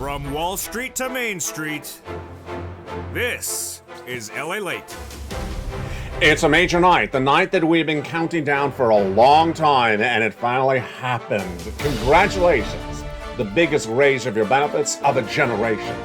From Wall Street to Main Street, this is LA Late. It's a major night, the night that we've been counting down for a long time, and it finally happened. Congratulations, the biggest raise of your benefits of a generation.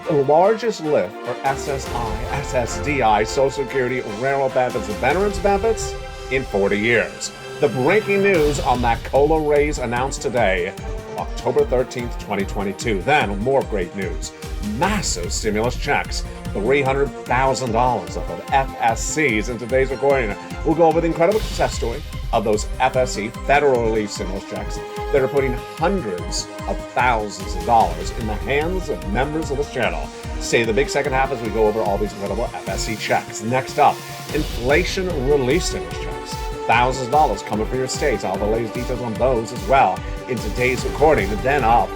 The largest lift for SSI SSDI Social Security Railroad benefits and veterans benefits in 40 years. The breaking news on that COLA raise announced today, October 13th, 2022. Then, more great news. Massive stimulus checks, $300,000 of FSCs in today's recording. We'll go over the incredible success story of those FSC federal relief stimulus checks that are putting hundreds of thousands of dollars in the hands of members of this channel. Stay the big second half as we go over all these incredible FSC checks. Next up, inflation relief stimulus checks. Thousands of dollars coming for your states. All the latest details on those as well in today's recording. And then up,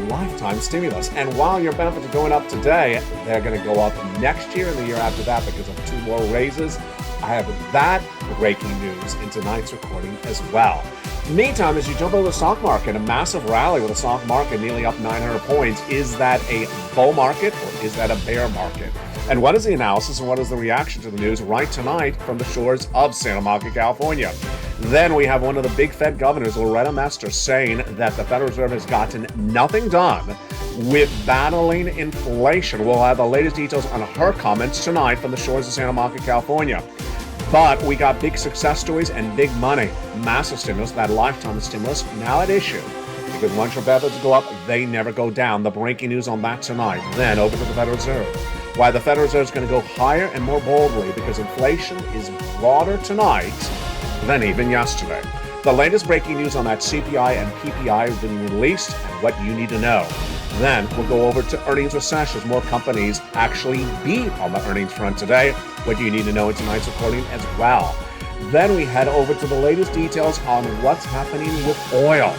lifetime stimulus. And while your benefits are going up today, they're going to go up next year and the year after that because of 2 more raises. I have that breaking news in tonight's recording as well. Meantime, as you jump over the stock market, a massive rally with the stock market nearly up 900 points. Is that a bull market or is that a bear market? And what is the analysis and what is the reaction to the news right tonight from the shores of Santa Monica, California? Then we have one of the big Fed governors, Loretta Mester, saying that the Federal Reserve has gotten nothing done with battling inflation. We'll have the latest details on her comments tonight from the shores of Santa Monica, California. But we got big success stories and big money. Massive stimulus, that lifetime stimulus, now at issue. Because once your benefits go up, they never go down. The breaking news on that tonight. Then over to the Federal Reserve. Why the Federal Reserve is going to go higher and more boldly because inflation is broader tonight than even yesterday. The latest breaking news on that CPI and PPI have been released and what you need to know. Then we'll go over to earnings recessions. More companies actually beat on the earnings front today. What you need to know in tonight's recording as well. Then we head over to the latest details on what's happening with oil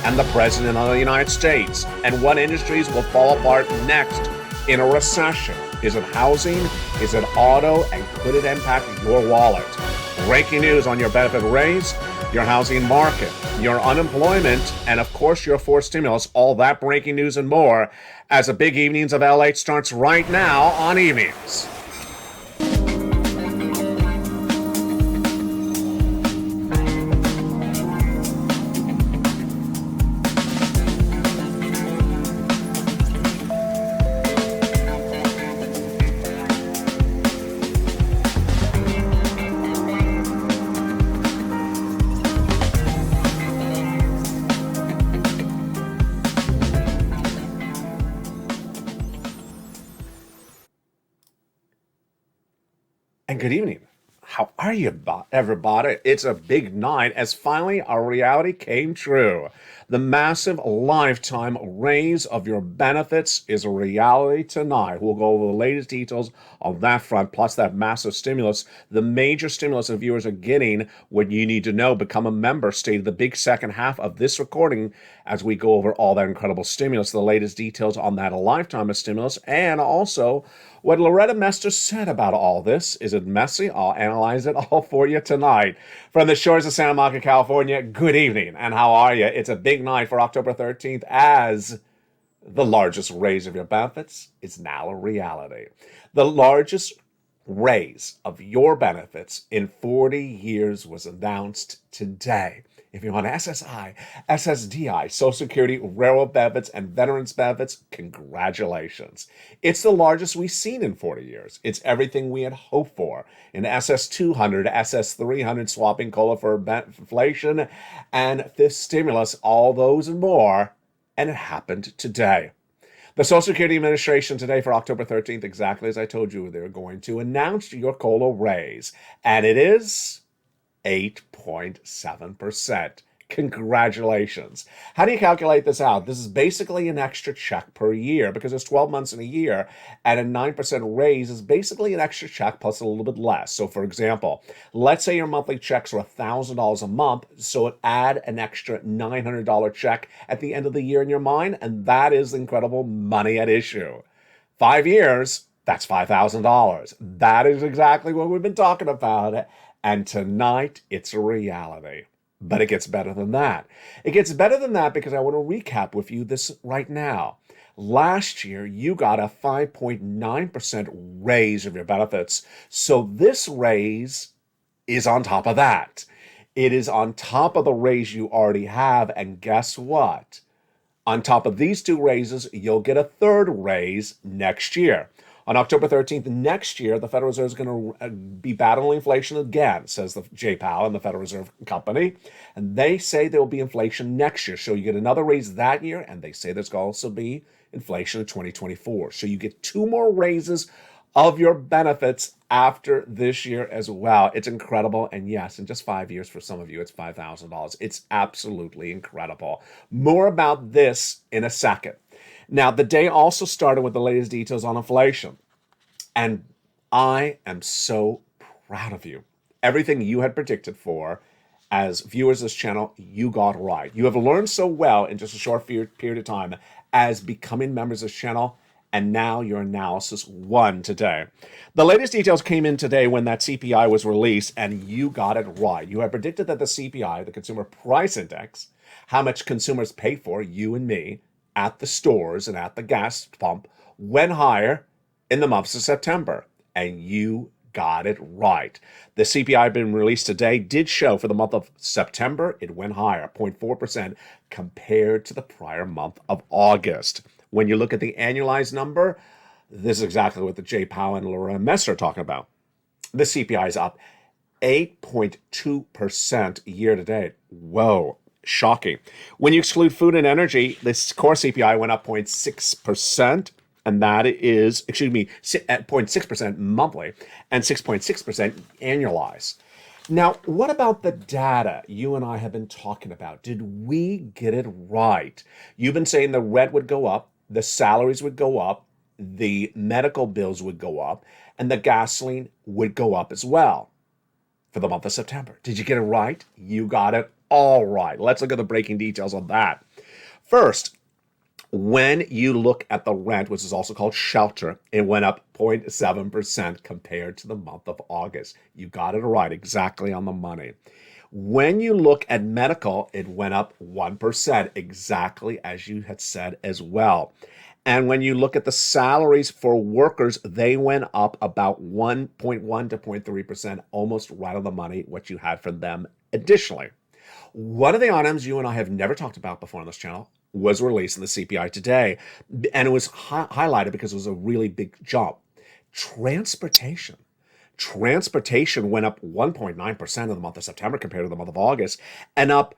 and the President of the United States and what industries will fall apart next in a recession. Is it housing? Is it auto? And could it impact your wallet? Breaking news on your benefit raise, your housing market, your unemployment, and of course your forced stimulus. All that breaking news and more as the big evenings of LA starts right now on Evenings. And good evening. How are you, everybody? It's a big night as finally our reality came true. The massive lifetime raise of your benefits is a reality tonight. We'll go over the latest details on that front, plus that massive stimulus. The major stimulus that viewers are getting, what you need to know, become a member. Stay to the big second half of this recording as we go over all that incredible stimulus, the latest details on that lifetime of stimulus, and also what Loretta Mester said about all this. Is it messy? I'll analyze it all for you tonight. From the shores of Santa Monica, California, good evening, and how are you? It's a big night for October 13th as the largest raise of your benefits is now a reality. The largest raise of your benefits in 40 years was announced today. If you're on SSI, SSDI, Social Security, Railroad benefits, and Veterans benefits, congratulations. It's the largest we've seen in 40 years. It's everything we had hoped for. In SS 200, SS 300, swapping COLA for inflation, and fifth stimulus, all those and more, and it happened today. The Social Security Administration today for October 13th, exactly as I told you they were going to, announce your COLA raise, and it is 8.7%. Congratulations. How do you calculate this out? This is basically an extra check per year because it's 12 months in a year, and a 9% raise is basically an extra check plus a little bit less. So for example, let's say your monthly checks are $1,000 a month, so add an extra $900 check at the end of the year in your mind, and that is incredible money at issue. 5 years, that's $5,000. That is exactly what we've been talking about. And tonight, it's a reality. But it gets better than that. It gets better than that because I want to recap with you this right now. Last year, you got a 5.9% raise of your benefits. So this raise is on top of that. It is on top of the raise you already have. And guess what? On top of these two raises, you'll get a third raise next year. On October 13th next year, the Federal Reserve is going to be battling inflation again, says the J. Powell and the Federal Reserve Company. And they say there will be inflation next year. So you get another raise that year, and they say there's going to also be inflation in 2024. So you get two more raises of your benefits after this year as well. It's incredible. And yes, in just 5 years for some of you, it's $5,000. It's absolutely incredible. More about this in a second. Now, the day also started with the latest details on inflation. And I am so proud of you. Everything you had predicted for as viewers of this channel, you got right. You have learned so well in just a short period of time as becoming members of this channel, and now your analysis won today. The latest details came in today when that CPI was released, and you got it right. You had predicted that the CPI, the Consumer Price Index, how much consumers pay for, you and me, at the stores and at the gas pump, went higher in the months of September, and you got it right. The CPI being released today did show for the month of September, it went higher, 0.4% compared to the prior month of August. When you look at the annualized number, this is exactly what the J. Powell and Laura Messer are talking about. The CPI is up 8.2% year to date. Whoa. Shocking. When you exclude food and energy, this core CPI went up 0.6%, and that is, at 0.6% monthly and 6.6% annualized. Now, what about the data you and I have been talking about? Did we get it right? You've been saying the rent would go up, the salaries would go up, the medical bills would go up, and the gasoline would go up as well for the month of September. Did you get it right? You got it all right. Let's look at the breaking details on that. First, when you look at the rent, which is also called shelter, it went up 0.7% compared to the month of August. You got it right, exactly on the money. When you look at medical, it went up 1%, exactly as you had said as well. And when you look at the salaries for workers, they went up about 1.1 to 0.3%, almost right on the money, what you had for them additionally. One of the items you and I have never talked about before on this channel was released in the CPI today, and it was highlighted because it was a really big jump. Transportation. Transportation went up 1.9% in the month of September compared to the month of August, and up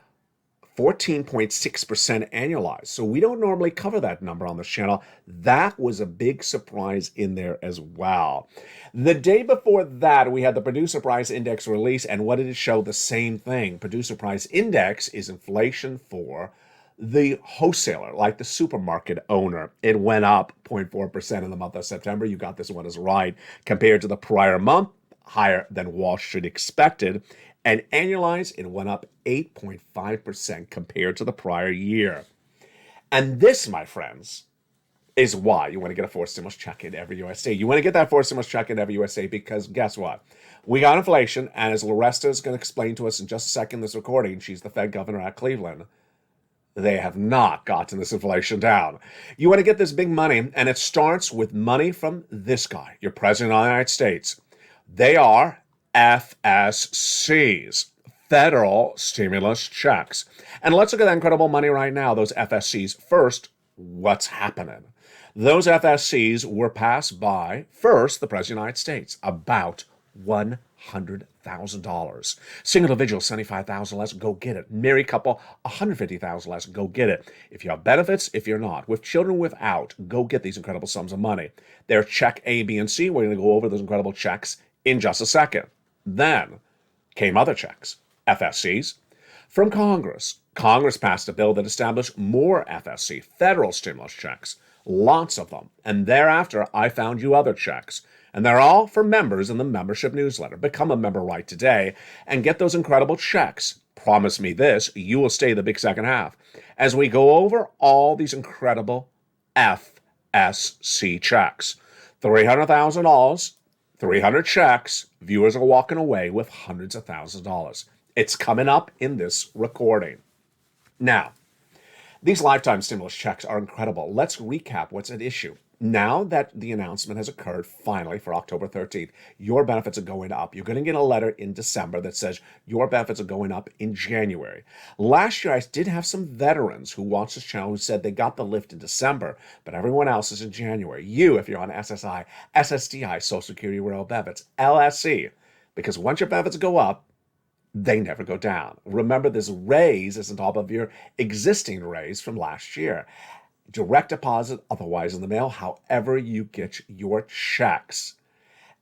14.6% annualized. So we don't normally cover that number on this channel. That was a big surprise in there as well. The day before that, we had the Producer Price Index release, and what did it show? The same thing. Producer Price Index is inflation for the wholesaler, like the supermarket owner. It went up 0.4% in the month of September. You got this one as right. Compared to the prior month, higher than Wall Street expected. And annualized, it went up 8.5% compared to the prior year. And this, my friends, is why you want to get a forced stimulus check in every USA. You want to get that forced stimulus check in every USA because guess what? We got inflation, and as Loretta is going to explain to us in just a second, this recording, she's the Fed governor at Cleveland, they have not gotten this inflation down. You want to get this big money, and it starts with money from this guy, your President of the United States. They are FSCs, federal stimulus checks. And let's look at that incredible money right now, those FSCs. First, what's happening? Those FSCs were passed by, first, the President of the United States, about $100,000. Single individual, $75,000 less, go get it. Married couple, $150,000 less, go get it. If you have benefits, if you're not. With children without, go get these incredible sums of money. They're check A, B, and C. We're going to go over those incredible checks in just a second. Then came other checks, FSCs, from Congress. Congress passed a bill that established more FSC, federal stimulus checks, lots of them. And thereafter, I found you other checks. And they're all for members in the membership newsletter. Become a member right today and get those incredible checks. Promise me this, you will stay the big second half as we go over all these incredible FSC checks. $300,000, 300 checks, viewers are walking away with hundreds of thousands of dollars. It's coming up in this recording. Now, these lifetime stimulus checks are incredible. Let's recap what's at issue. Now that the announcement has occurred finally for October 13th, your benefits are going up. You're going to get a letter in December that says your benefits are going up in January. Last year, I did have some veterans who watched this channel who said they got the lift in December, but everyone else is in January. You, if you're on SSI, SSDI, Social Security Rural Benefits, LSE, because once your benefits go up, they never go down. Remember, this raise is on top of your existing raise from last year. Direct deposit, otherwise in the mail, however you get your checks.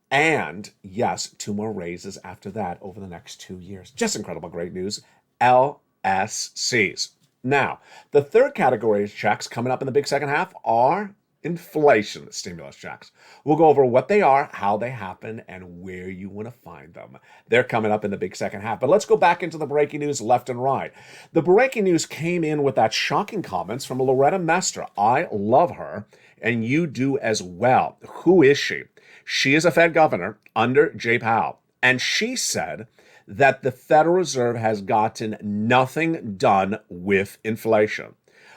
And yes, 2 more raises after that over the next 2 years. Just incredible, great news. LSCs. Now, the third category of checks coming up in the big second half are inflation stimulus checks. We'll go over what they are, how they happen, and where you want to find them. They're coming up in the big second half. But let's go back into the breaking news left and right. The breaking news came in with that shocking comments from Loretta Mester. I love her, and you do as well. Who is she? She is a Fed governor under Jay Powell, and she said that the Federal Reserve has gotten nothing done with inflation.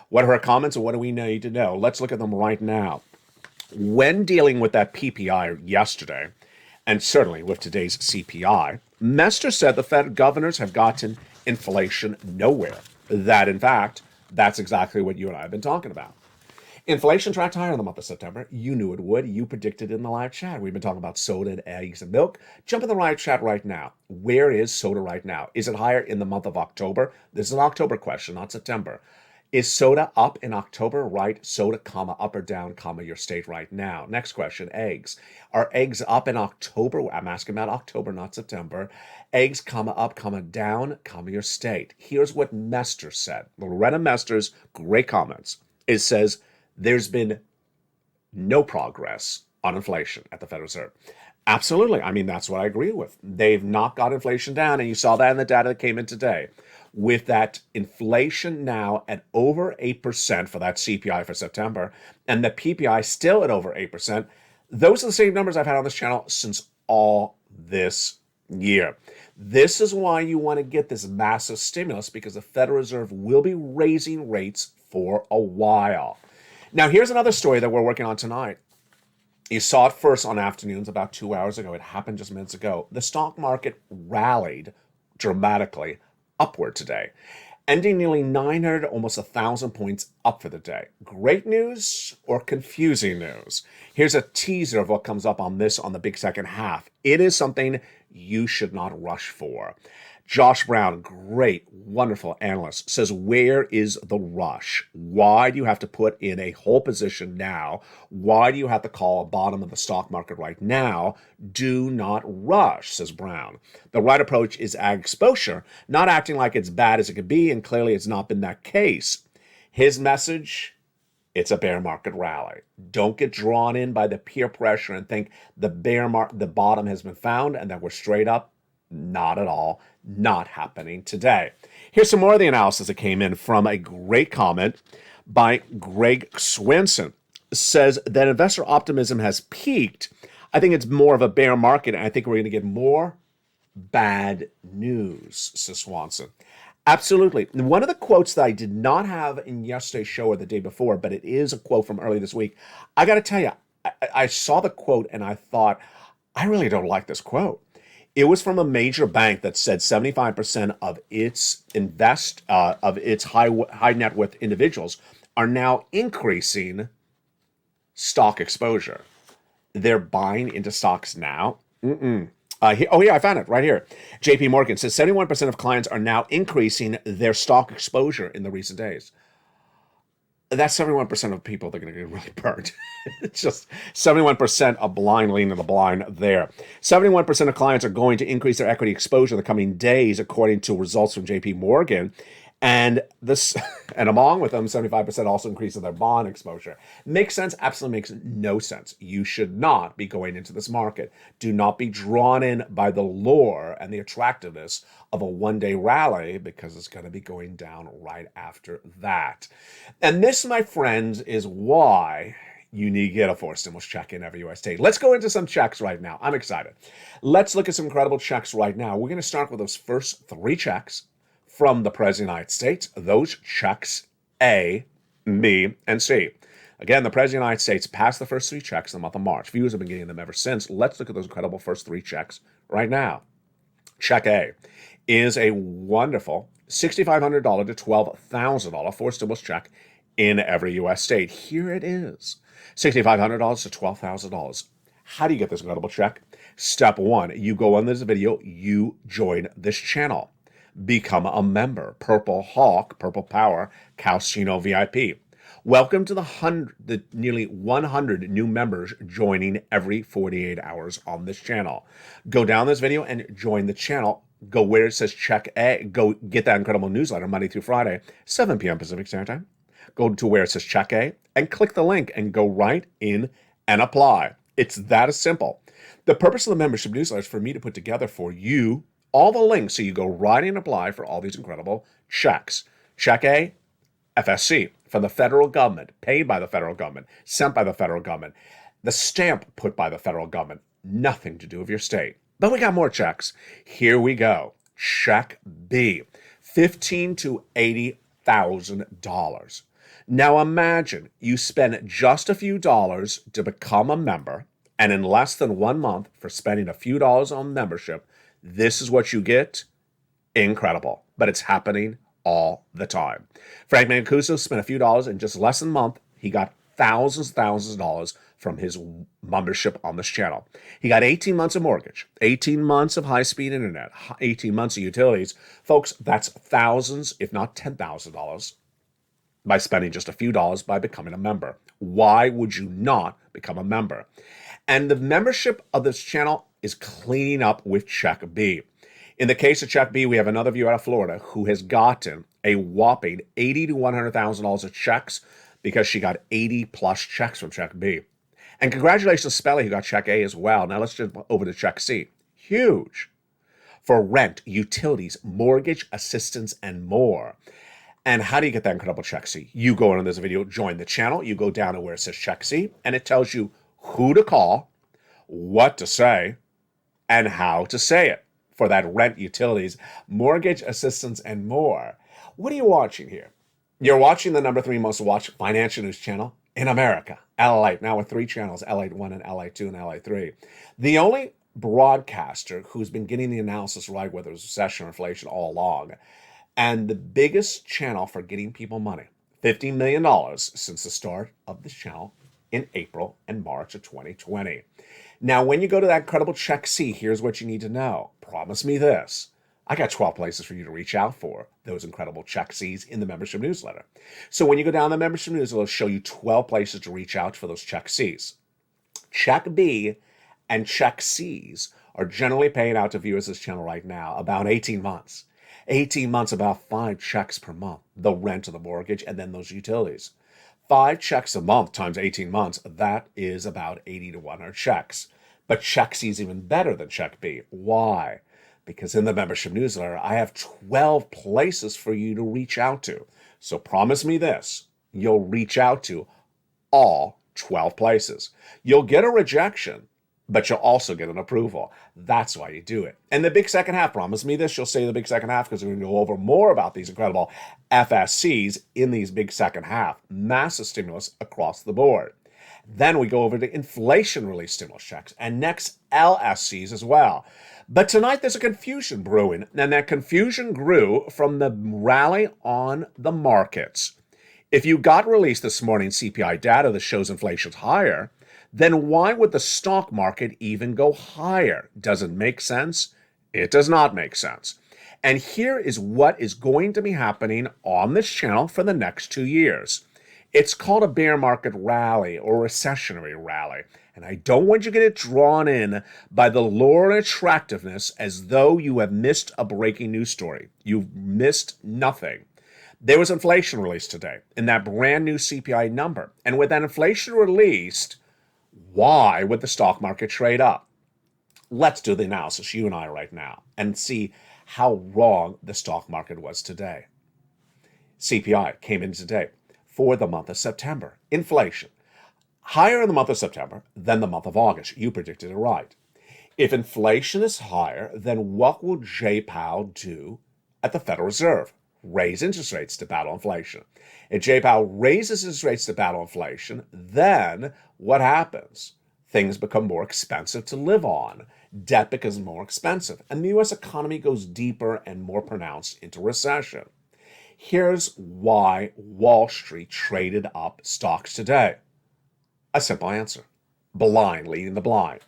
What are her comments and what do we need to know? Let's look at them right now. When dealing with that PPI yesterday, and certainly with today's CPI, Mester said the Fed governors have gotten inflation nowhere. That, in fact, that's exactly what you and I have been talking about. Inflation tracked higher in the month of September. You knew it would. You predicted in the live chat. We've been talking about soda and eggs and milk. Jump in the live chat right now. Where is soda right now? Is it higher in the month of October? This is an October question, not September. Is soda up in October? Right. Soda, comma, up or down, comma, your state right now. Next question, eggs. Are eggs up in October? I'm asking about October, not September. Eggs, comma, up, comma, down, comma, your state. Here's what Mester said. Loretta Mester's great comments. It says there's been no progress on inflation at the Federal Reserve. Absolutely. I mean, that's what I agree with. They've not got inflation down, and you saw that in the data that came in today. With that inflation now at over 8% for that CPI for September, and the PPI still at over 8%, those are the same numbers I've had on this channel since all this year. This is why you want to get this massive stimulus, because the Federal Reserve will be raising rates for a while. Now, here's another story that we're working on tonight. You saw it first on afternoons about 2 hours ago. It happened just minutes ago. The stock market rallied dramatically upward today, ending nearly 900, almost 1,000 points up for the day. Great news or confusing news? Here's a teaser of what comes up on this on the big second half. It is something you should not rush for. Josh Brown, great, wonderful analyst, says, where is the rush? Why do you have to put in a whole position now? Why do you have to call a bottom of the stock market right now? Do not rush, says Brown. The right approach is ag exposure, not acting like it's bad as it could be, and clearly it's not been that case. His message, it's a bear market rally. Don't get drawn in by the peer pressure and think the bottom has been found and that we're straight up. Not at all. Not happening today. Here's some more of the analysis that came in from a great comment by Greg Swenson. Says that investor optimism has peaked. I think it's more of a bear market, and I think we're going to get more bad news, says Swanson. Absolutely. One of the quotes that I did not have in yesterday's show or the day before, but it is a quote from early this week. I got to tell you, I saw the quote and I thought, I really don't like this quote. It was from a major bank that said 75% of its high net worth individuals are now increasing stock exposure. They're buying into stocks now. I found it right here. JP Morgan says 71% of clients are now increasing their stock exposure in the recent days. That's 71% of people that are going to get really burned. It's just 71% a blind lean to the blind there. 71% of clients are going to increase their equity exposure in the coming days, according to results from JP Morgan. And along with them, 75% also increasing their bond exposure. Makes sense? Absolutely makes no sense. You should not be going into this market. Do not be drawn in by the lure and the attractiveness of a one-day rally, because it's going to be going down right after that. And this, my friends, is why you need to get a forced stimulus check in every U.S. state. Let's go into some checks right now. I'm excited. Let's look at some incredible checks right now. We're going to start with those first 3 checks from the President of the United States. Those checks A, B, and C. Again, the President of the United States passed the first 3 checks in the month of March. Viewers have been getting them ever since. Let's look at those incredible first 3 checks right now. Check A is a wonderful $6,500 to $12,000 forced stimulus check in every U.S. state. Here it is, $6,500 to $12,000. How do you get this incredible check? Step 1, you go on this video, you join this channel. Become a member. Purple Hawk, Purple Power, Calcino VIP. Welcome to the nearly 100 new members joining every 48 hours on this channel. Go down this video and join the channel. Go where it says Check A. Go get that incredible newsletter Monday through Friday, 7 p.m. Pacific Standard Time. Go to where it says Check A and click the link and go right in and apply. It's that simple. The purpose of the membership newsletter is for me to put together for you all the links so you go right in and apply for all these incredible checks. Check A, FSC, from the federal government, paid by the federal government, sent by the federal government, the stamp put by the federal government, nothing to do with your state. But we got more checks. Here we go. Check B, $15,000 to $80,000. Now imagine you spend just a few dollars to become a member, and in less than 1 month for spending a few dollars on membership, this is what you get. Incredible. But it's happening all the time. Frank Mancuso spent a few dollars in just less than a month. He got thousands of dollars from his membership on this channel. He got 18 months of mortgage, 18 months of high-speed internet, 18 months of utilities. Folks, that's thousands, if not $10,000 by spending just a few dollars by becoming a member. Why would you not become a member? And the membership of this channel is cleaning up with Check B. In the case of Check B, we have another viewer out of Florida who has gotten a whopping $80,000 to $100,000 of checks because she got 80 plus checks from Check B. And congratulations to Spelly who got Check A as well. Now let's jump over to Check C. Huge. For rent, utilities, mortgage assistance, and more. And how do you get that incredible Check C? You go into this video, join the channel, you go down to where it says Check C, and it tells you who to call, what to say, and how to say it for that rent, utilities, mortgage assistance, and more. What are you watching here? You're watching the number 3 most watched financial news channel in America, LA, now with 3 channels, LA1 and LA2 and LA3. The only broadcaster who's been getting the analysis right, whether it's recession or inflation, all along. And the biggest channel for getting people money, $15 million since the start of this channel in April and March of 2020. Now, when you go to that incredible Check C, here's what you need to know. Promise me this. I got 12 places for you to reach out for those incredible Check C's in the membership newsletter. So when you go down the membership newsletter, it'll show you 12 places to reach out for those Check C's. Check B and Check C's are generally paying out to viewers of this channel right now about 18 months. 18 months, about 5 checks per month, the rent or the mortgage, and then those utilities. 5 checks a month times 18 months, that is about 80 to 100 checks. But Check C is even better than Check B. Why? Because in the membership newsletter, I have 12 places for you to reach out to. So promise me this, you'll reach out to all 12 places. You'll get a rejection, but you'll also get an approval. That's why you do it. And the big second half, promise me this, you'll say the big second half because we're going to go over more about these incredible FSCs in these big second half. Massive stimulus across the board. Then we go over to inflation relief stimulus checks and next LSCs as well. But tonight there's a confusion brewing, and that confusion grew from the rally on the markets. If you got released this morning CPI data that shows inflation's higher, then why would the stock market even go higher? Does it make sense? It does not make sense. And here is what is going to be happening on this channel for the next 2 years. It's called a bear market rally or recessionary rally. And I don't want you to get it drawn in by the lure and attractiveness as though you have missed a breaking news story. You've missed nothing. There was inflation released today in that brand new CPI number. And with that inflation released, why would the stock market trade up? Let's do the analysis, you and I right now, and see how wrong the stock market was today. CPI came in today for the month of September. Inflation, higher in the month of September than the month of August. You predicted it right. If inflation is higher, then what will Jay Powell do at the Federal Reserve? Raise interest rates to battle inflation. If Jay Powell raises interest rates to battle inflation, then what happens? Things become more expensive to live on. Debt becomes more expensive, and the U.S. economy goes deeper and more pronounced into recession. Here's why Wall Street traded up stocks today. A simple answer. Blind leading the blind.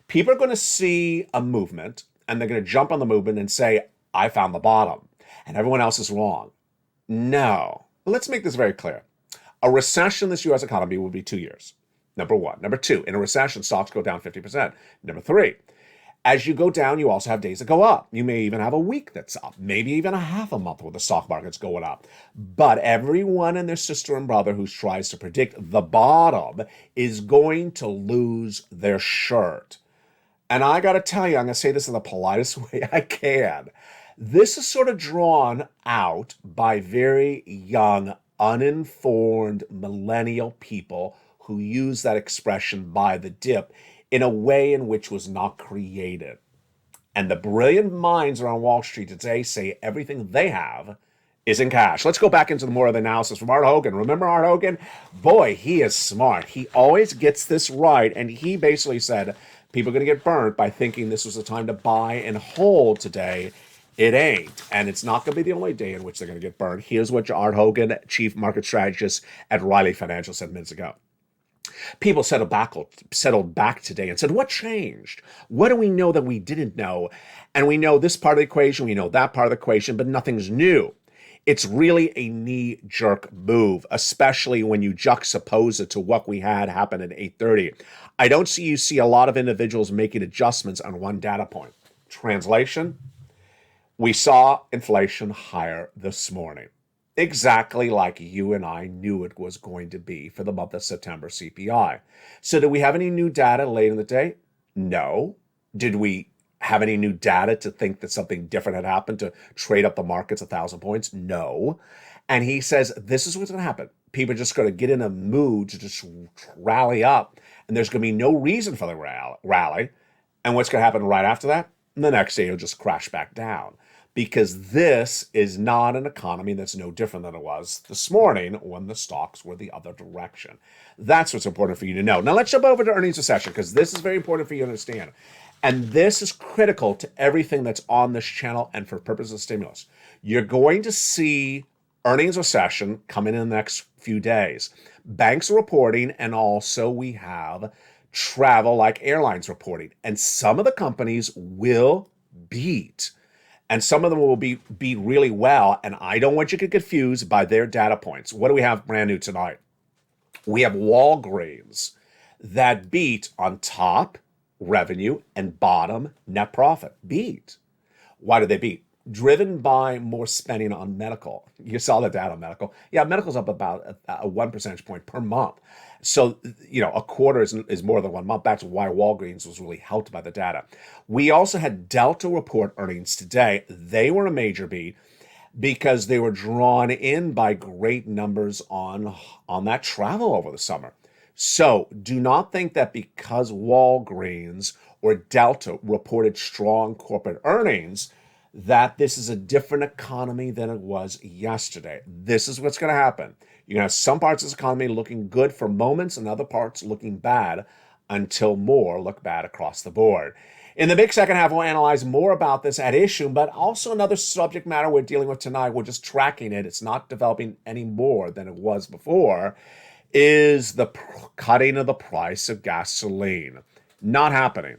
People are going to see a movement, and they're going to jump on the movement and say, I found the bottom, and everyone else is wrong. No. Let's make this very clear. A recession in this U.S. economy will be 2 years. Number one. Number two, in a recession, stocks go down 50%. Number three, as you go down, you also have days that go up. You may even have a week that's up, maybe even a half a month where the stock market's going up. But everyone and their sister and brother who tries to predict the bottom is going to lose their shirt. And I got to tell you, I'm going to say this in the politest way I can. This is sort of drawn out by very young, uninformed millennial people who use that expression buy the dip in a way in which was not created. And the brilliant minds around Wall Street today say everything they have is in cash. Let's go back into more of the analysis from Art Hogan. Remember Art Hogan? Boy, he is smart. He always gets this right. And he basically said people are going to get burnt by thinking this was the time to buy and hold today. It ain't. And it's not going to be the only day in which they're going to get burned. Here's what Art Hogan, chief market strategist at Riley Financial, said minutes ago. People settled back today and said, what changed? What do we know that we didn't know? And we know this part of the equation, we know that part of the equation, but nothing's new. It's really a knee-jerk move, especially when you juxtapose it to what we had happen at 8:30. I don't see a lot of individuals making adjustments on one data point. Translation, we saw inflation higher this morning. Exactly like you and I knew it was going to be for the month of September CPI. So did we have any new data late in the day? No. Did we have any new data to think that something different had happened to trade up the markets 1,000 points? No. And he says, this is what's going to happen. People are just going to get in a mood to just rally up, and there's going to be no reason for the rally. And what's going to happen right after that? The next day, it'll just crash back down. Because this is not an economy that's no different than it was this morning when the stocks were the other direction. That's what's important for you to know. Now let's jump over to earnings recession, because this is very important for you to understand. And this is critical to everything that's on this channel and for purposes of stimulus. You're going to see earnings recession coming in the next few days. Banks are reporting, and also we have travel like airlines reporting. And some of the companies will beat. And some of them will beat really well. And I don't want you to get confused by their data points. What do we have brand new tonight? We have Walgreens that beat on top revenue and bottom net profit. Beat. Why did they beat? Driven by more spending on medical. You saw the data on medical. Yeah, medical's up about a 1 percentage point per month. So, a quarter is more than 1 month. That's why Walgreens was really helped by the data. We also had Delta report earnings today. They were a major beat because they were drawn in by great numbers on that travel over the summer. So do not think that because Walgreens or Delta reported strong corporate earnings, that this is a different economy than it was yesterday. This is what's going to happen. You're going to have some parts of this economy looking good for moments and other parts looking bad until more look bad across the board. In the big second half, we'll analyze more about this at issue, but also another subject matter we're dealing with tonight. We're just tracking it. It's not developing any more than it was before, is the cutting of the price of gasoline. Not happening.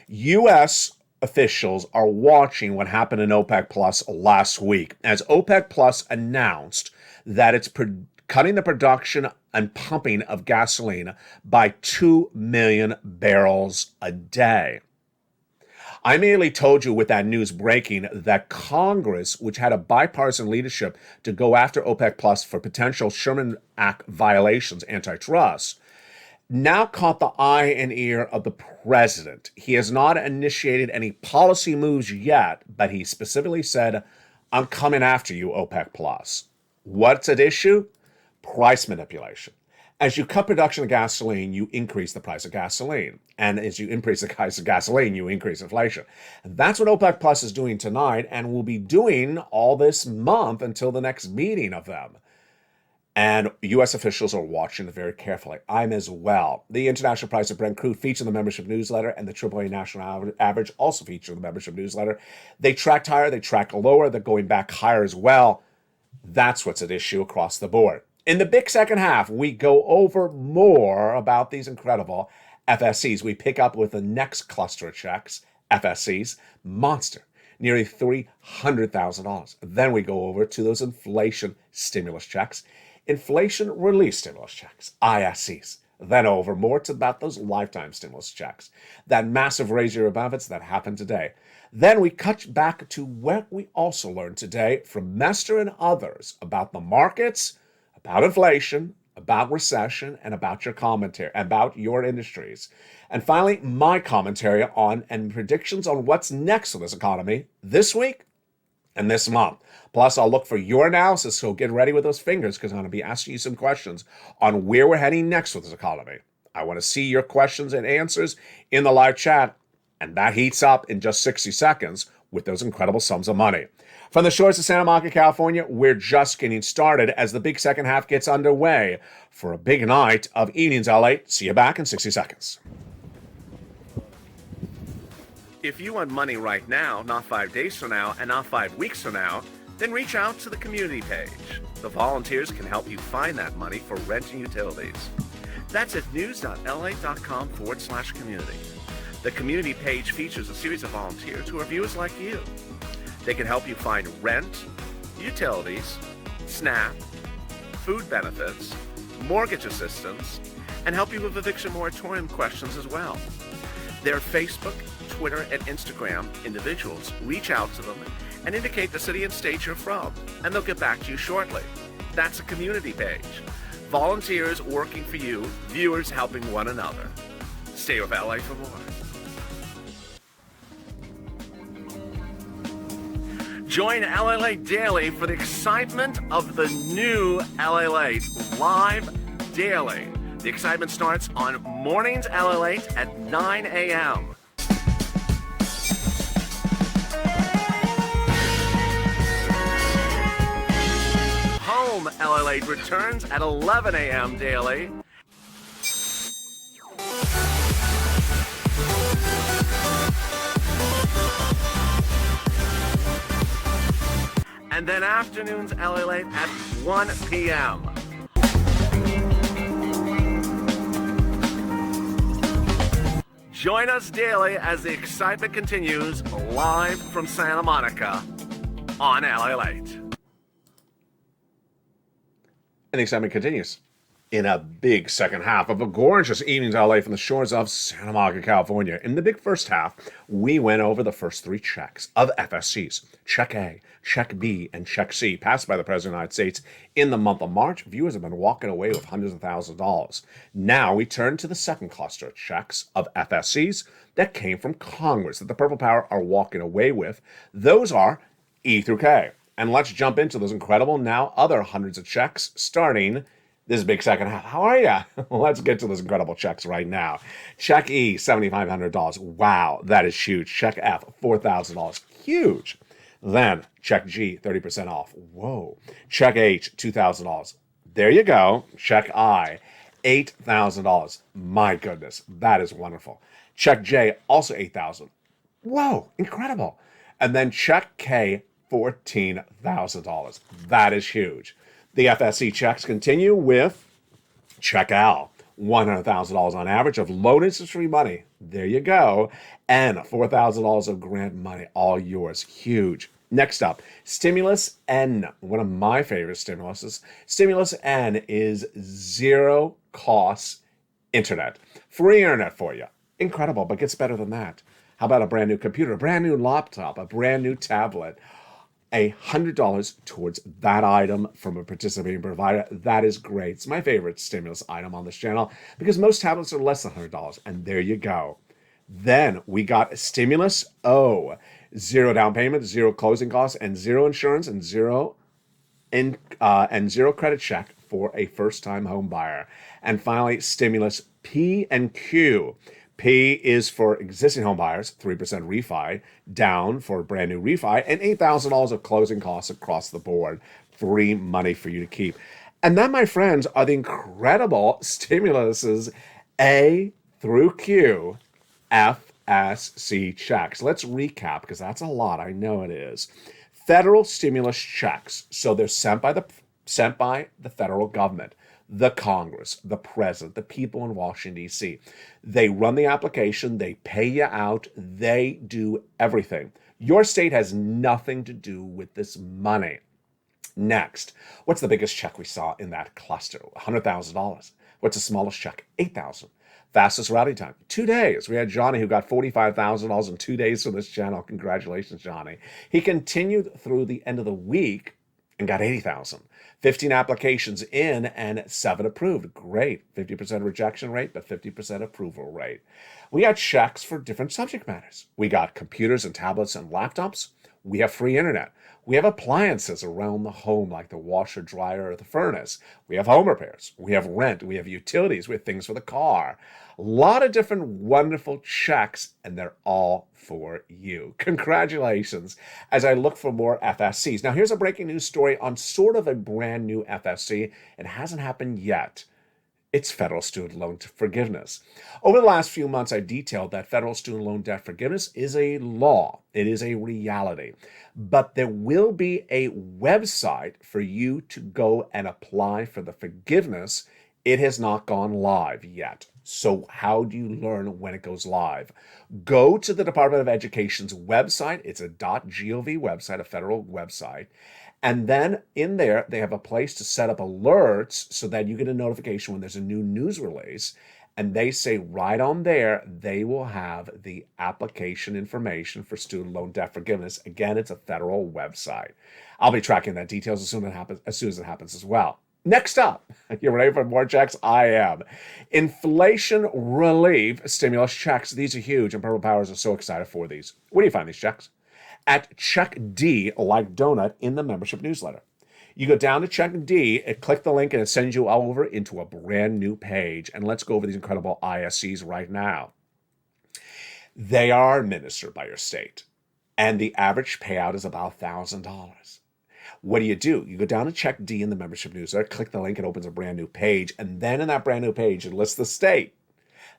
U.S. officials are watching what happened in OPEC Plus last week, as OPEC Plus announced that it's cutting the production and pumping of gasoline by 2 million barrels a day. I immediately told you with that news breaking that Congress, which had a bipartisan leadership to go after OPEC Plus for potential Sherman Act violations, antitrust, now caught the eye and ear of the president. He has not initiated any policy moves yet, but he specifically said, I'm coming after you, OPEC Plus. What's at issue? Price manipulation. As you cut production of gasoline, you increase the price of gasoline. And as you increase the price of gasoline, you increase inflation. And that's what OPEC Plus is doing tonight and will be doing all this month until the next meeting of them. And U.S. officials are watching it very carefully. I'm as well. The international price of Brent crude feature in the membership newsletter, and the AAA national average also feature in the membership newsletter. They tracked higher, they tracked lower, they're going back higher as well. That's what's at issue across the board. In the big second half, we go over more about these incredible FSCs. We pick up with the next cluster of checks, FSCs, monster, nearly $300,000. Then we go over to those inflation stimulus checks, inflation relief stimulus checks, ISCs. Then over more to about those lifetime stimulus checks, that massive raise your benefits that happened today. Then we cut back to what we also learned today from Mester and others about the markets, about inflation, about recession, and about your commentary, about your industries. And finally, my commentary on and predictions on what's next for this economy this week and this month. Plus, I'll look for your analysis, so get ready with those fingers because I'm going to be asking you some questions on where we're heading next with this economy. I want to see your questions and answers in the live chat, and that heats up in just 60 seconds with those incredible sums of money. From the shores of Santa Monica, California, we're just getting started as the big second half gets underway for a big night of Evenings LA. See you back in 60 seconds. If you want money right now, not 5 days from now, and not 5 weeks from now, then reach out to the community page. The volunteers can help you find that money for rent and utilities. That's at news.la.com/community. The community page features a series of volunteers who are viewers like you. They can help you find rent, utilities, SNAP, food benefits, mortgage assistance, and help you with eviction moratorium questions as well. Their Facebook, Twitter, and Instagram individuals reach out to them and indicate the city and state you're from, and they'll get back to you shortly. That's a community page. Volunteers working for you, viewers helping one another. Stay with LA for more. Join LA Late Daily for the excitement of the new LA Late live daily. The excitement starts on mornings LA Late at 9 a.m. Home LA Late returns at 11 a.m. daily. And then afternoons LA Late at 1 p.m. Join us daily as the excitement continues live from Santa Monica on LA Late. And the excitement continues in a big second half of a gorgeous Evenings LA from the shores of Santa Monica, California. In the big first half, we went over the first 3 checks of FSCs. Check A, Check B, and Check C, passed by the President of the United States in the month of March. Viewers have been walking away with hundreds of thousands of dollars. Now we turn to the second cluster of checks of FSCs that came from Congress, that the Purple Power are walking away with. Those are E through K. And let's jump into those incredible, now other hundreds of checks, starting this big second half. How are you? Let's get to those incredible checks right now. Check E, $7,500. Wow, that is huge. Check F, $4,000. Huge. Then check G, 30% off. Whoa. Check H, $2,000. There you go. Check I, $8,000. My goodness, that is wonderful. Check J, also $8,000. Whoa, incredible. And then check K, $14,000. That is huge. The FSC checks continue with check L, $100,000 on average of low interest-free money. There you go. And $4,000 of grant money, all yours. Huge. Next up, Stimulus N, one of my favorite stimuluses. Stimulus N is zero cost internet. Free internet for you. Incredible, but gets better than that. How about a brand new computer, a brand new laptop, a brand new tablet? $100 towards that item from a participating provider. That is great. It's my favorite stimulus item on this channel because most tablets are less than $100. And there you go. Then we got Stimulus O. 0 down payment, 0 closing costs, and 0 insurance, and zero credit check for a first-time home buyer. And finally, stimulus P and Q. P is for existing home buyers, 3% refi, down for brand new refi, and $8,000 of closing costs across the board. Free money for you to keep. And that, my friends, are the incredible stimuluses A through Q, FSC checks. Let's recap, because that's a lot. I know it is. Federal stimulus checks. So they're sent by the federal government, the Congress, the president, the people in Washington, D.C. They run the application. They pay you out. They do everything. Your state has nothing to do with this money. Next, what's the biggest check we saw in that cluster? $100,000. What's the smallest check? $8,000. Fastest routing time, 2 days. We had Johnny who got $45,000 in 2 days from this channel. Congratulations, Johnny. He continued through the end of the week and got $80,000. 15 applications in and 7 approved. Great. 50% rejection rate, but 50% approval rate. We had checks for different subject matters. We got computers and tablets and laptops. We have free internet. We have appliances around the home like the washer, dryer, or the furnace. We have home repairs. We have rent. We have utilities. We have things for the car. A lot of different wonderful checks, and they're all for you. Congratulations as I look for more FSCs. Now, here's a breaking news story on sort of a brand new FSC. It hasn't happened yet. It's federal student loan forgiveness. Over the last few months, I detailed that federal student loan debt forgiveness is a law. It is a reality. But there will be a website for you to go and apply for the forgiveness. It has not gone live yet. So how do you learn when it goes live? Go to the Department of Education's website. It's a .gov website, a federal website. And then in there, they have a place to set up alerts so that you get a notification when there's a new news release. And they say right on there, they will have the application information for student loan debt forgiveness. Again, it's a federal website. I'll be tracking that details as soon as it happens as well. Next up, you ready for more checks? I am. Inflation relief stimulus checks. These are huge, and Purple Powers are so excited for these. Where do you find these checks? At Check D, like donut, in the membership newsletter. You go down to Check D, and click the link, and it sends you all over into a brand new page. And let's go over these incredible ISCs right now. They are administered by your state, and the average payout is about $1,000. What do? You go down to Check D in the membership newsletter, click the link, it opens a brand new page, and then in that brand new page, it lists the state,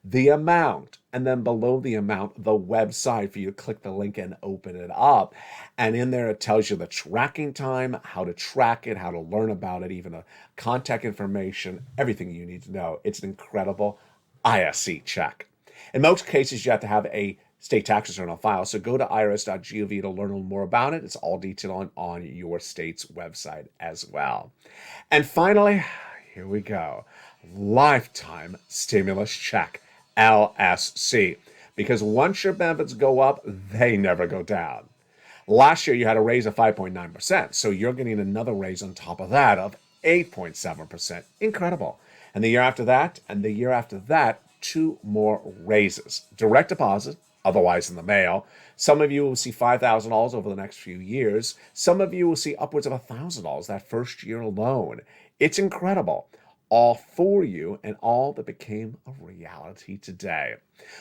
the amount, and then below the amount, the website for you to click the link and open it up. And in there, it tells you the tracking time, how to track it, how to learn about it, even the contact information, everything you need to know. It's an incredible ISC check. In most cases, you have to have a state tax return on file. So go to irs.gov to learn a little more about it. It's all detailed on your state's website as well. And finally, here we go. Lifetime stimulus check. LSC, because once your benefits go up, they never go down. Last year, you had a raise of 5.9%, so you're getting another raise on top of that of 8.7%. Incredible. And the year after that, and the year after that, 2 more raises. Direct deposit, otherwise in the mail. Some of you will see $5,000 over the next few years. Some of you will see upwards of $1,000 that first year alone. It's incredible. All for you, and all that became a reality today.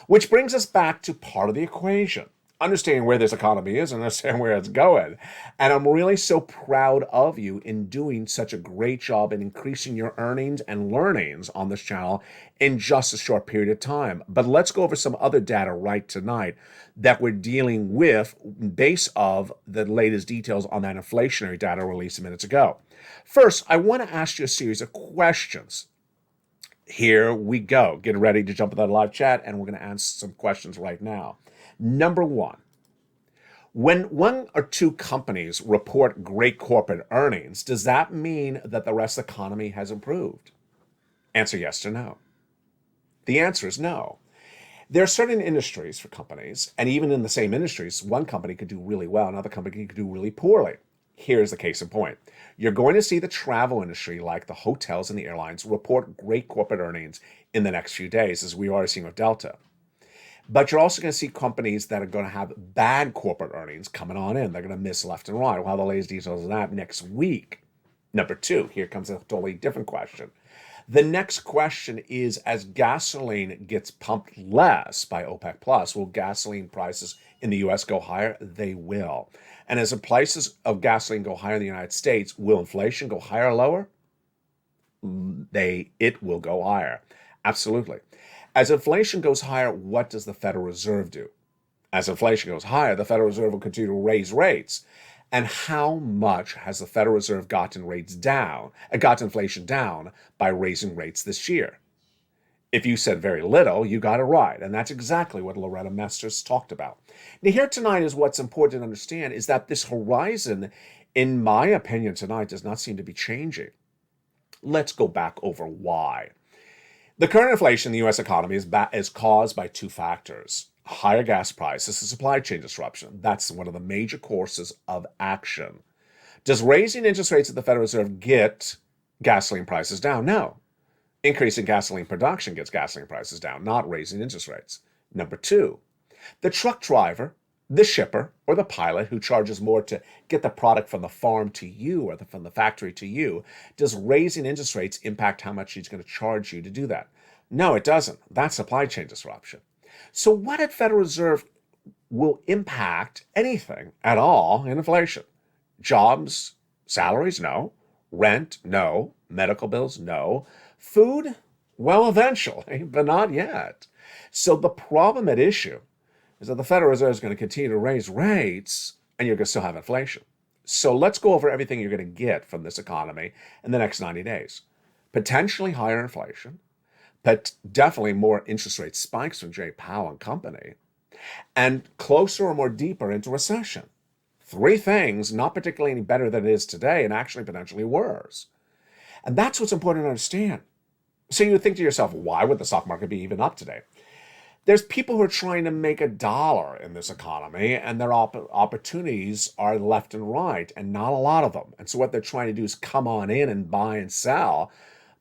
Which brings us back to part of the equation. Understanding where this economy is and understanding where it's going. And I'm really so proud of you in doing such a great job in increasing your earnings and learnings on this channel in just a short period of time. But let's go over some other data right tonight that we're dealing with based of the latest details on that inflationary data released minutes ago. First, I want to ask you a series of questions. Here we go. Get ready to jump in that live chat, and we're going to answer some questions right now. Number one, when 1 or 2 companies report great corporate earnings, does that mean that the rest of the economy has improved? Answer yes or no. The answer is no. There are certain industries for companies, and even in the same industries, one company could do really well, another company could do really poorly. Here's the case in point. You're going to see the travel industry, like the hotels and the airlines, report great corporate earnings in the next few days, as we are seeing with Delta. But you're also going to see companies that are going to have bad corporate earnings coming on in. They're going to miss left and right. We'll have the latest details of that next week. Number two, here comes a totally different question. The next question is, as gasoline gets pumped less by OPEC Plus, will gasoline prices in the US go higher? They will. And as the prices of gasoline go higher in the United States, will inflation go higher or lower? It will go higher. Absolutely. As inflation goes higher, what does the Federal Reserve do? As inflation goes higher, the Federal Reserve will continue to raise rates. And how much has the Federal Reserve gotten inflation down by raising rates this year? If you said very little, you got it right. And that's exactly what Loretta Mesters talked about. Now, here tonight is what's important to understand is that this horizon, in my opinion, tonight does not seem to be changing. Let's go back over why. The current inflation in the U.S. economy is caused by two factors. Higher gas prices and supply chain disruption. That's one of the major courses of action. Does raising interest rates at the Federal Reserve get gasoline prices down? No. Increasing gasoline production gets gasoline prices down, not raising interest rates. Number two, the truck driver, the shipper, or the pilot who charges more to get the product from the farm to you or from the factory to you, does raising interest rates impact how much he's going to charge you to do that? No, it doesn't. That's supply chain disruption. So what at Federal Reserve will impact anything at all in inflation? Jobs, salaries? No. Rent? No. Medical bills? No. Food? Well, eventually, but not yet. So the problem at issue is that the Federal Reserve is going to continue to raise rates and you're going to still have inflation. So let's go over everything you're going to get from this economy in the next 90 days. Potentially higher inflation, but definitely more interest rate spikes from Jay Powell and company, and closer or more deeper into recession. Three things, not particularly any better than it is today, and actually potentially worse. And that's what's important to understand. So you would think to yourself, why would the stock market be even up today? There's people who are trying to make $1 in this economy, and their opportunities are left and right, and not a lot of them. And so what they're trying to do is come on in and buy and sell.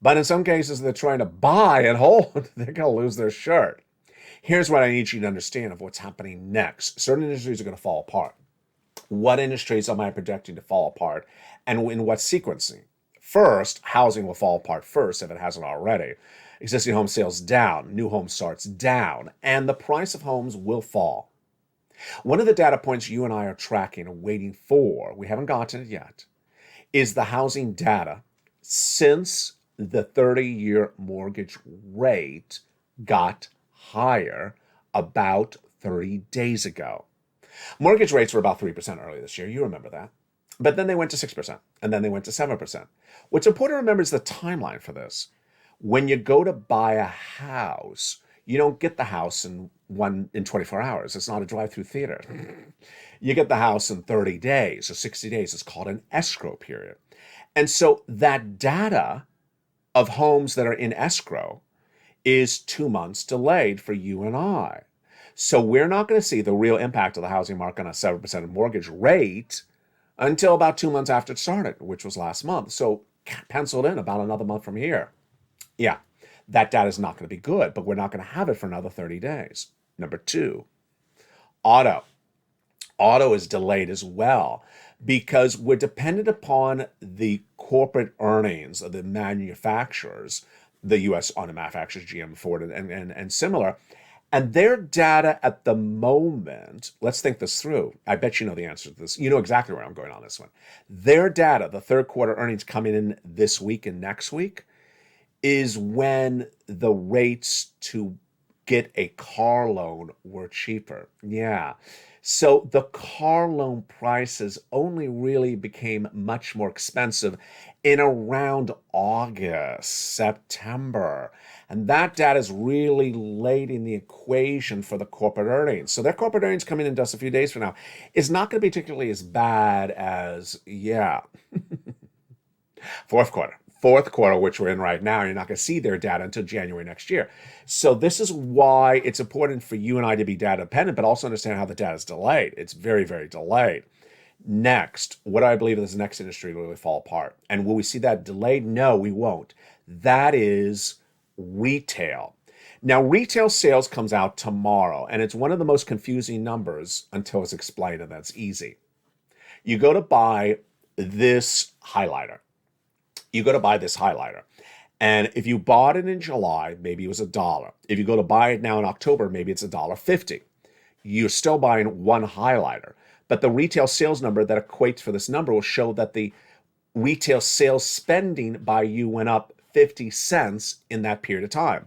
But in some cases, they're trying to buy and hold. They're going to lose their shirt. Here's what I need you to understand of what's happening next. Certain industries are going to fall apart. What industries am I projecting to fall apart, and in what sequencing? First, housing will fall apart first if it hasn't already. Existing home sales down, new home starts down, and the price of homes will fall. One of the data points you and I are tracking and waiting for, we haven't gotten it yet, is the housing data since the 30-year mortgage rate got higher about 30 days ago. Mortgage rates were about 3% earlier this year. You remember that. But then they went to 6%, and then they went to 7%. What's important to remember is the timeline for this. When you go to buy a house, you don't get the house in 24 hours. It's not a drive-through theater. You get the house in 30 days or 60 days. It's called an escrow period. And so that data of homes that are in escrow is 2 months delayed for you and I. So we're not going to see the real impact of the housing market on a 7% mortgage rate until about 2 months after it started, which was last month. So penciled in about another month from here. Yeah, that data is not going to be good, but we're not going to have it for another 30 days. Number two, auto. Auto is delayed as well because we're dependent upon the corporate earnings of the manufacturers, the U.S. auto manufacturers, GM, Ford, and similar. And their data at the moment, let's think this through. I bet you know the answer to this. You know exactly where I'm going on this one. Their data, the third quarter earnings coming in this week and next week, is when the rates to get a car loan were cheaper. Yeah. So the car loan prices only really became much more expensive in around August, September. And that data is really late in the equation for the corporate earnings. So their corporate earnings coming in just a few days from now is not going to be particularly as bad as, fourth quarter, which we're in right now. You're not going to see their data until January next year. So this is why it's important for you and I to be data dependent, but also understand how the data is delayed. It's very, very delayed. Next, what I believe is the next industry will really fall apart. And will we see that delayed? No, we won't. That is retail. Now, retail sales comes out tomorrow, and it's one of the most confusing numbers until it's explained, and that's easy. You go to buy this highlighter. You go to buy this highlighter. And if you bought it in July, maybe it was $1. If you go to buy it now in October, maybe it's $1.50. You're still buying one highlighter. But the retail sales number that equates for this number will show that the retail sales spending by you went up 50 cents in that period of time.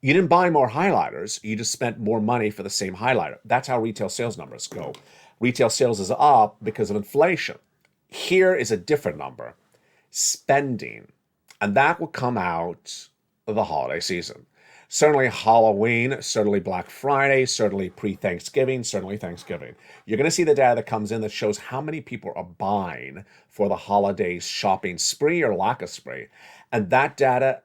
You didn't buy more highlighters. You just spent more money for the same highlighter. That's how retail sales numbers go. Retail sales is up because of inflation. Here is a different number, spending. And that will come out of the holiday season. Certainly Halloween, certainly Black Friday, certainly pre-Thanksgiving, certainly Thanksgiving. You're going to see the data that comes in that shows how many people are buying for the holidays shopping spree or lack of spree. And that data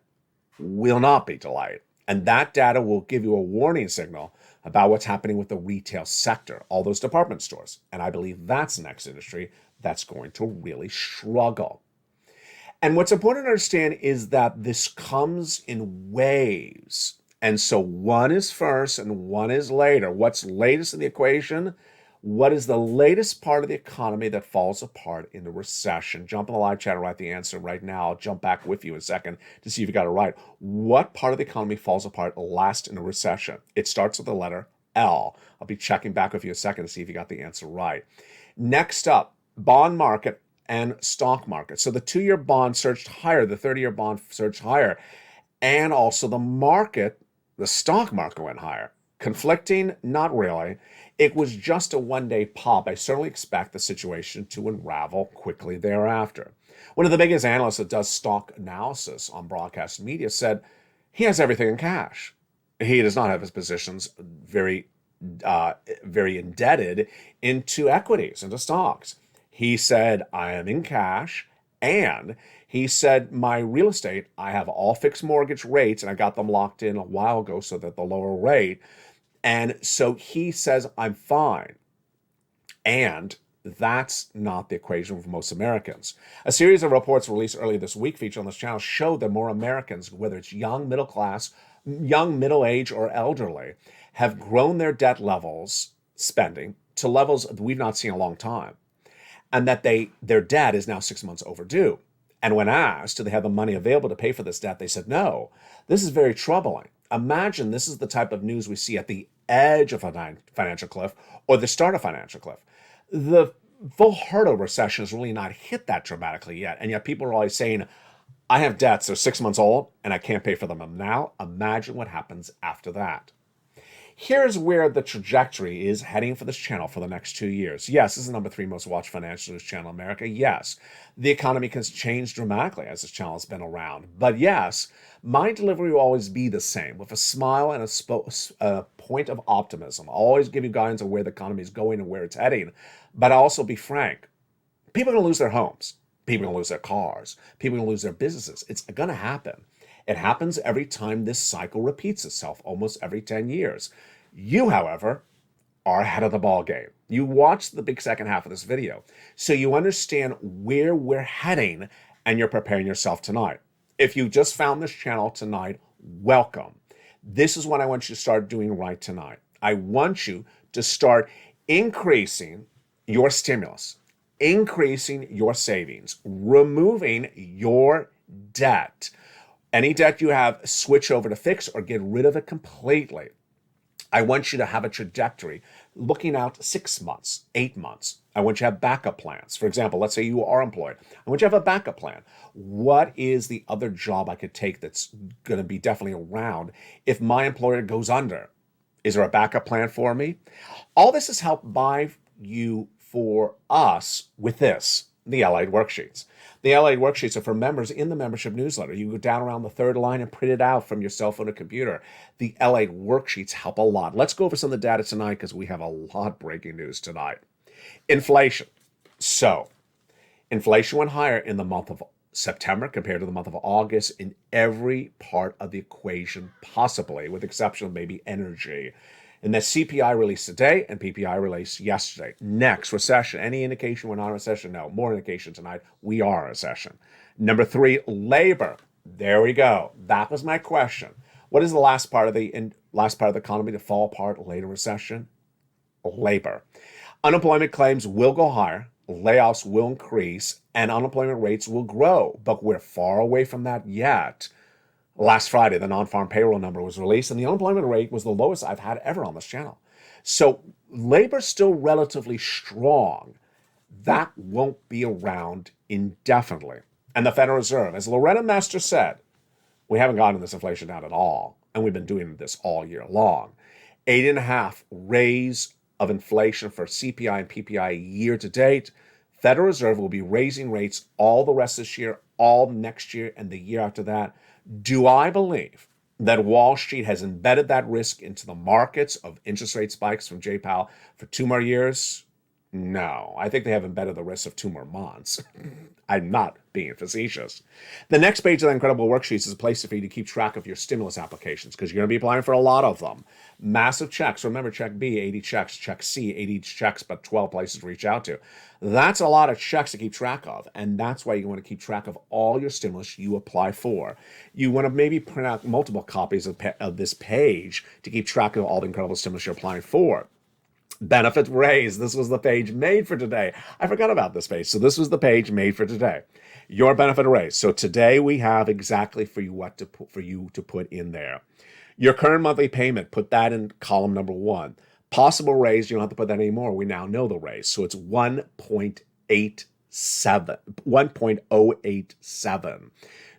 will not be delayed. And that data will give you a warning signal about what's happening with the retail sector, all those department stores. And I believe that's the next industry that's going to really struggle. And what's important to understand is that this comes in waves. And so one is first and one is later. What's latest in the equation? What is the latest part of the economy that falls apart in the recession? Jump in the live chat and write the answer right now. I'll jump back with you in a second to see if you got it right. What part of the economy falls apart last in a recession? It starts with the letter L. I'll be checking back with you in a second to see if you got the answer right. Next up, bond market and stock market. So the 2-year bond surged higher, the 30-year bond surged higher, and also the market, the stock market went higher. Conflicting? Not really. It was just a one-day pop. I certainly expect the situation to unravel quickly thereafter. One of the biggest analysts that does stock analysis on broadcast media said he has everything in cash. He does not have his positions very indebted into equities, into stocks. He said, I am in cash, and he said, my real estate, I have all fixed mortgage rates, and I got them locked in a while ago so that the lower rate. And so he says, I'm fine. And that's not the equation for most Americans. A series of reports released earlier this week featured on this channel show that more Americans, whether it's young, middle class, young, middle age, or elderly, have grown their debt levels, spending, to levels we've not seen in a long time. And that their debt is now 6 months overdue. And when asked, do they have the money available to pay for this debt, they said no. This is very troubling. Imagine this is the type of news we see at the edge of a financial cliff or the start of financial cliff. The full hurdle recession has really not hit that dramatically yet. And yet people are always saying, I have debts, they're 6 months old, and I can't pay for them now. Imagine what happens after that. Here's where the trajectory is heading for this channel for the next 2 years. Yes, this is the number 3 most watched financial news channel in America. Yes, the economy has changed dramatically as this channel has been around. But yes, my delivery will always be the same, with a smile and a point of optimism. I'll always give you guidance on where the economy is going and where it's heading. But I'll also be frank. People are going to lose their homes. People are going to lose their cars. People are going to lose their businesses. It's going to happen. It happens every time this cycle repeats itself, almost every 10 years. You, however, are ahead of the ball game. You watched the big second half of this video, so you understand where we're heading, and you're preparing yourself tonight. If you just found this channel tonight, welcome. This is what I want you to start doing right tonight. I want you to start increasing your stimulus, increasing your savings, removing your debt. Any debt you have, switch over to fix or get rid of it completely. I want you to have a trajectory looking out 6 months, 8 months. I want you to have backup plans. For example, let's say you are employed. I want you to have a backup plan. What is the other job I could take that's going to be definitely around if my employer goes under? Is there a backup plan for me? All this is helped by you for us with this, the Allied Worksheets. The Allied Worksheets are for members in the membership newsletter. You go down around the third line and print it out from your cell phone or computer. The Allied Worksheets help a lot. Let's go over some of the data tonight because we have a lot breaking news tonight. Inflation. So, inflation went higher in the month of September compared to the month of August in every part of the equation possibly, with the exception of maybe energy. And the CPI released today and PPI released yesterday. Next, recession. Any indication we're not in a recession? No. More indication tonight. We are in a recession. Number 3, labor. There we go. That was my question. What is the last part of the economy to fall apart late in recession? Labor. Unemployment claims will go higher. layoffs will increase and unemployment rates will grow, but we're far away from that yet. Last Friday, the non-farm payroll number was released, and the unemployment rate was the lowest I've had ever on this channel. So labor's still relatively strong. That won't be around indefinitely. And the Federal Reserve, as Loretta Mester said, we haven't gotten this inflation down at all, and we've been doing this all year long. 8.5 raise of inflation for CPI and PPI year to date. Federal Reserve will be raising rates all the rest of this year, all next year, and the year after that. Do I believe that Wall Street has embedded that risk into the markets of interest rate spikes from Jay Powell for 2 more years? No, I think they have embedded the risk of 2 more months. I'm not being facetious. The next page of the incredible worksheets is a place for you to keep track of your stimulus applications because you're going to be applying for a lot of them. Massive checks. Remember, check B, 80 checks. Check C, 80 checks, but 12 places to reach out to. That's a lot of checks to keep track of, and that's why you want to keep track of all your stimulus you apply for. You want to maybe print out multiple copies of this page to keep track of all the incredible stimulus you're applying for. Benefit raise. This was the page made for today. I forgot about this page. So this was the page made for today. Your benefit raise. So today we have exactly for you to put in there. Your current monthly payment, put that in column number 1. Possible raise, you don't have to put that anymore. We now know the raise. So it's 1.087.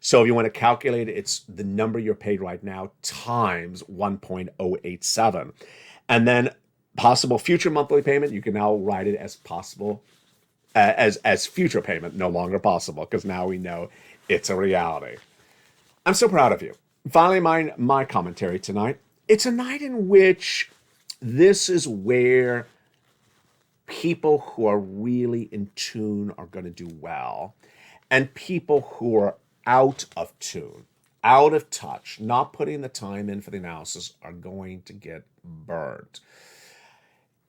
So if you want to calculate it, it's the number you're paid right now times 1.087. And then possible future monthly payment, you can now write it as possible, as future payment, no longer possible, because now we know it's a reality. I'm so proud of you. Finally, my commentary tonight. It's a night in which this is where people who are really in tune are going to do well, and people who are out of tune, out of touch, not putting the time in for the analysis are going to get burned.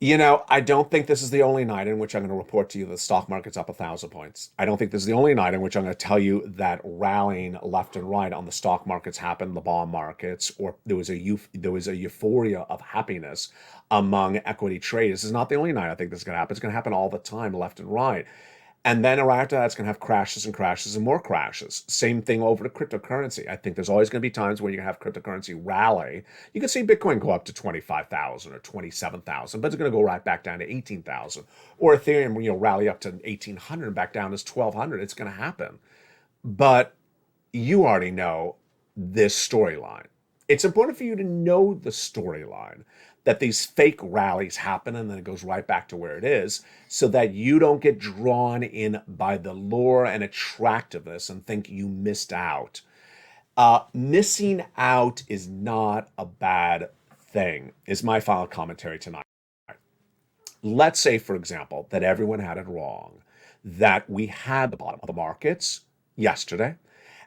You know, I don't think this is the only night in which I'm going to report to you the stock market's up 1,000 points. I don't think this is the only night in which I'm going to tell you that rallying left and right on the stock markets happened, the bond markets, or there was a euphoria of happiness among equity traders. This is not the only night I think this is going to happen. It's going to happen all the time, left and right. And then right after that, it's going to have crashes and crashes and more crashes. Same thing over to cryptocurrency. I think there's always going to be times where you have cryptocurrency rally. You can see Bitcoin go up to 25,000 or 27,000, but it's going to go right back down to 18,000. Or Ethereum, rally up to 1,800 and back down to 1,200. It's going to happen. But you already know this storyline. It's important for you to know the storyline, that these fake rallies happen and then it goes right back to where it is, so that you don't get drawn in by the lure and attractiveness and think you missed out. Missing out is not a bad thing, is my final commentary tonight. Let's say, for example, that everyone had it wrong, that we had the bottom of the markets yesterday,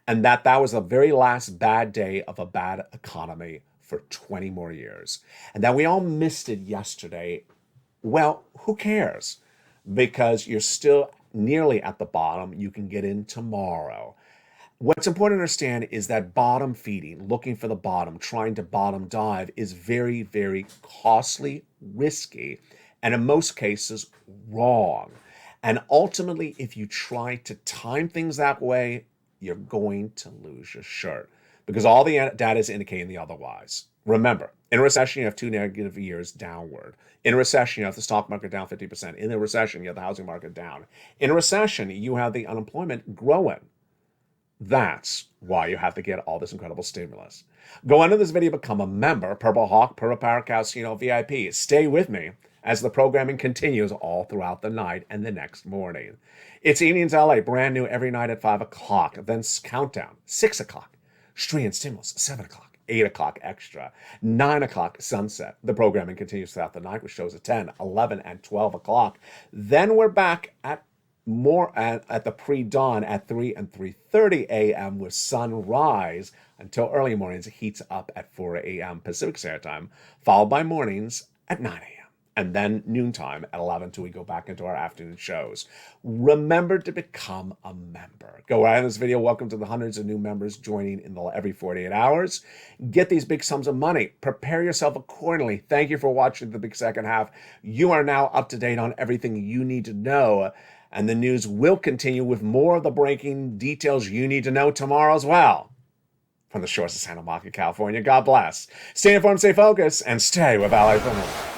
and that was the very last bad day of a bad economy for 20 more years. And that we all missed it yesterday. Well, who cares? Because you're still nearly at the bottom. You can get in tomorrow. What's important to understand is that bottom feeding, looking for the bottom, trying to bottom dive is very, very costly, risky, and in most cases, wrong. And ultimately, if you try to time things that way, you're going to lose your shirt, because all the data is indicating the otherwise. Remember, in a recession, you have 2 negative years downward. In a recession, you have the stock market down 50%. In a recession, you have the housing market down. In a recession, you have the unemployment growing. That's why you have to get all this incredible stimulus. Go under this video, become a member, Purple Hawk, Purple Power Casino VIP. Stay with me as the programming continues all throughout the night and the next morning. It's Evenings LA, brand new every night at 5 o'clock. Then Countdown, 6 o'clock. Stream Stimulus, 7 o'clock, 8 o'clock extra, 9 o'clock sunset. The programming continues throughout the night with shows at 10, 11, and 12 o'clock. Then we're back at the pre-dawn at 3 and 3:30 a.m. with sunrise until early mornings. It heats up at 4 a.m. Pacific Standard Time, followed by mornings at 9 a.m. and then noontime at 11 until we go back into our afternoon shows. Remember to become a member. Go right in this video. Welcome to the hundreds of new members joining every 48 hours. Get these big sums of money. Prepare yourself accordingly. Thank you for watching the big second half. You are now up to date on everything you need to know. And the news will continue with more of the breaking details you need to know tomorrow as well. From the shores of Santa Monica, California, God bless. Stay informed, stay focused, and stay with LA Film.